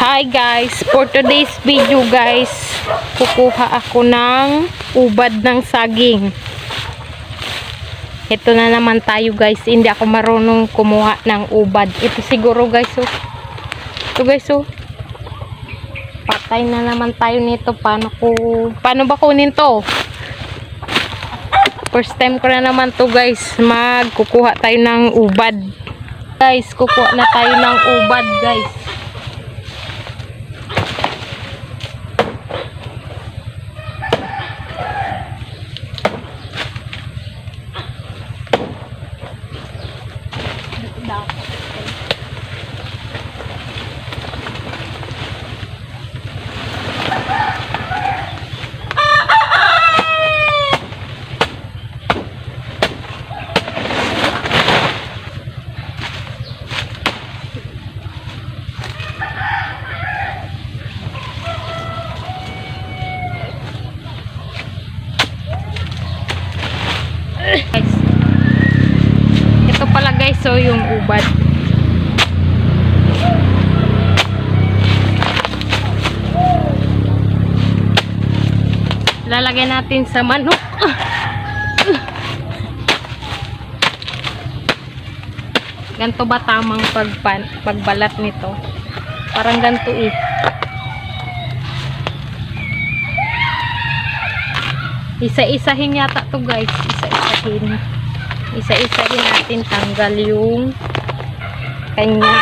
Hi guys, for today's video guys, kukuha ako ng ubad ng saging. Ito na naman tayo guys, hindi ako marunong kumuha ng ubad. Ito siguro guys, oh. Ito guys, oh. Patay na naman tayo nito. Paano ba kunin to? First time ko na naman to guys, magkukuha tayo ng ubad. Guys, kukuha na tayo ng ubad guys. Guys, ito pala guys, so yung ubad. Lalagyan natin sa manok. Ganto ba tamang pagbalat nito? Parang ganto eh. Isa-isahin yata to guys. Isa-isahin natin, tanggal yung kanya.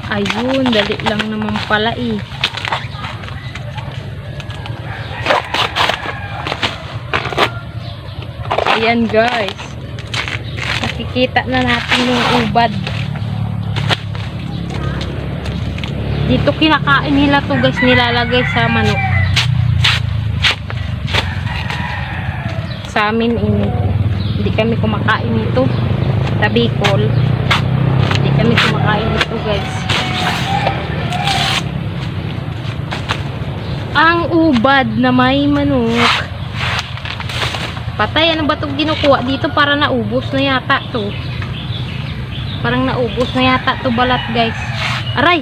Ayun, dali lang naman pala eh. Ayan guys, nakikita na natin yung ubad. Dito kinakain nila to guys, nilalagay sa manok. Sa amin hindi kami kumakain nito sa Bicol, hindi kami kumakain nito guys. Ang ubad na may manok. Patay, ano ba itong ginukuha dito? Para naubos na yata to. Parang naubos na yata to balat guys. Aray!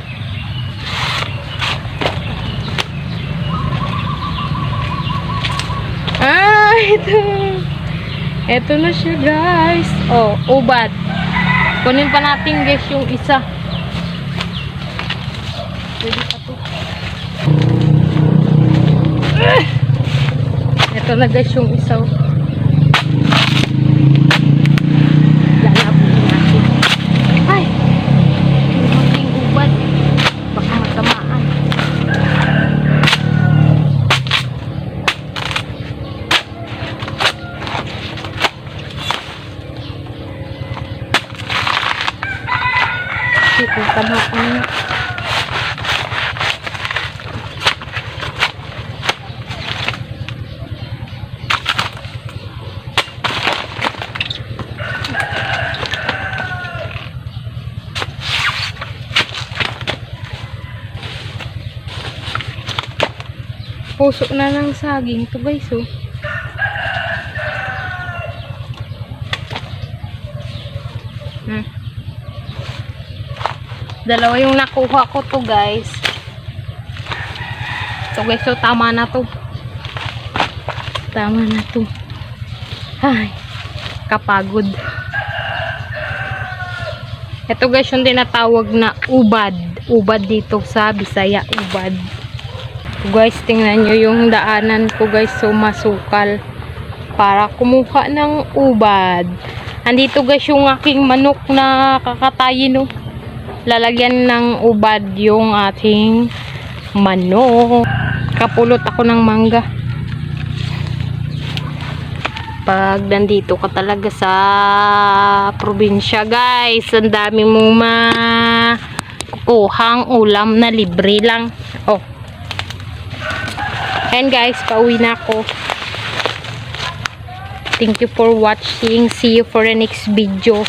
Ah, ito na siya guys. Oh, ubad. Kunin pa natin guys yung isa. Pwede pa to. Ito na guys yung isa. Lalapin natin. Ay! Yung ubad. Baka matamaan. Ito, tamaan. Puso na ng saging to guys, oh. Dalawa yung nakuha ko to guys. So guys, so tama na to. Tama na to. Ay, kapagod. Ito guys yung tinatawag na ubad. Ubad dito sa Bisaya, ubad. Guys, tingnan nyo yung daanan ko guys, so masukal para kumuha ng ubad. Andito guys yung aking manok na kakatayin, no. Lalagyan ng ubad yung ating manok. Kapulot ako ng mangga. Pag nandito ka talaga sa probinsya guys, ang dami mong makukuhang ulam na libre lang. Oh, and guys, pauwi na ako. Thank you for watching. See you for the next video.